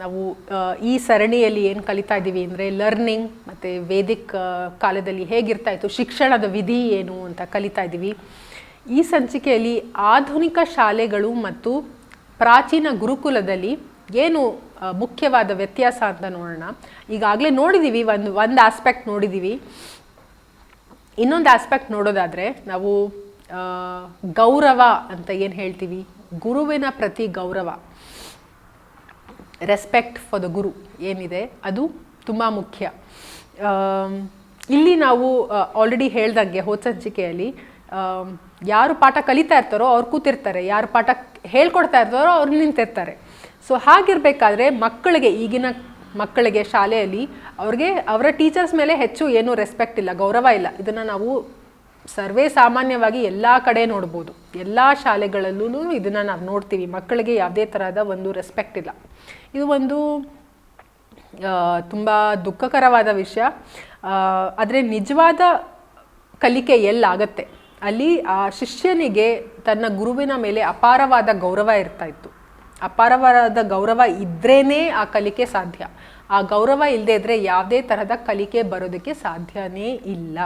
ನಾವು ಈ ಸರಣಿಯಲ್ಲಿ ಏನು ಕಲಿತಾ ಇದ್ದೀವಿ ಅಂದರೆ ಲರ್ನಿಂಗ್ ಮತ್ತು ವೇದಿಕ್ ಕಾಲದಲ್ಲಿ ಹೇಗಿರ್ತಾ ಇತ್ತು, ಶಿಕ್ಷಣದ ವಿಧಿ ಏನು ಅಂತ ಕಲಿತಾ ಇದ್ದೀವಿ. ಈ ಸಂಚಿಕೆಯಲ್ಲಿ ಆಧುನಿಕ ಶಾಲೆಗಳು ಮತ್ತು ಪ್ರಾಚೀನ ಗುರುಕುಲದಲ್ಲಿ ಏನು ಮುಖ್ಯವಾದ ವ್ಯತ್ಯಾಸ ಅಂತ ನೋಡೋಣ. ಈಗಾಗಲೇ ನೋಡಿದ್ದೀವಿ, ಒಂದು ಆಸ್ಪೆಕ್ಟ್ ನೋಡಿದ್ದೀವಿ. ಇನ್ನೊಂದು ಆಸ್ಪೆಕ್ಟ್ ನೋಡೋದಾದರೆ ನಾವು ಗೌರವ ಅಂತ ಏನು ಹೇಳ್ತೀವಿ, ಗುರುವಿನ ಪ್ರತಿ ಗೌರವ, ರೆಸ್ಪೆಕ್ಟ್ ಫಾರ್ ದ ಗುರು ಏನಿದೆ ಅದು ತುಂಬ ಮುಖ್ಯ. ಇಲ್ಲಿ ನಾವು ಆಲ್ರೆಡಿ ಹೇಳ್ದಂಗೆ ಹೋದ ಸಂಚಿಕೆಯಲ್ಲಿ ಯಾರು ಪಾಠ ಕಲಿತಾ ಇರ್ತಾರೋ ಅವ್ರು ಕೂತಿರ್ತಾರೆ, ಯಾರು ಪಾಠ ಹೇಳ್ಕೊಡ್ತಾ ಇರ್ತಾರೋ ಅವ್ರು ನಿಂತಿರ್ತಾರೆ. ಸೊ ಹಾಗಿರ್ಬೇಕಾದ್ರೆ ಮಕ್ಕಳಿಗೆ, ಈಗಿನ ಮಕ್ಕಳಿಗೆ ಶಾಲೆಯಲ್ಲಿ ಅವ್ರಿಗೆ ಅವರ ಟೀಚರ್ಸ್ ಮೇಲೆ ಹೆಚ್ಚು ಏನೂ ರೆಸ್ಪೆಕ್ಟ್ ಇಲ್ಲ, ಗೌರವ ಇಲ್ಲ. ಇದನ್ನು ನಾವು ಸರ್ವೇ ಸಾಮಾನ್ಯವಾಗಿ ಎಲ್ಲ ಕಡೆ ನೋಡ್ಬೋದು, ಎಲ್ಲ ಶಾಲೆಗಳಲ್ಲೂ ಇದನ್ನು ನಾವು ನೋಡ್ತೀವಿ. ಮಕ್ಕಳಿಗೆ ಯಾವುದೇ ಥರದ ಒಂದು ರೆಸ್ಪೆಕ್ಟ್ ಇಲ್ಲ. ಇದು ಒಂದು ತುಂಬ ದುಃಖಕರವಾದ ವಿಷಯ. ಆದರೆ ನಿಜವಾದ ಕಲಿಕೆ ಎಲ್ಲಾಗತ್ತೆ ಅಲ್ಲಿ ಆ ಶಿಷ್ಯನಿಗೆ ತನ್ನ ಗುರುವಿನ ಮೇಲೆ ಅಪಾರವಾದ ಗೌರವ ಇರ್ತಾ ಇತ್ತು. ಅಪಾರವಾದ ಗೌರವ ಇದ್ರೇ ಆ ಕಲಿಕೆ ಸಾಧ್ಯ. ಆ ಗೌರವ ಇಲ್ಲದೆ ಇದ್ದರೆ ಯಾವುದೇ ತರಹದ ಕಲಿಕೆ ಬರೋದಕ್ಕೆ ಸಾಧ್ಯನೇ ಇಲ್ಲ.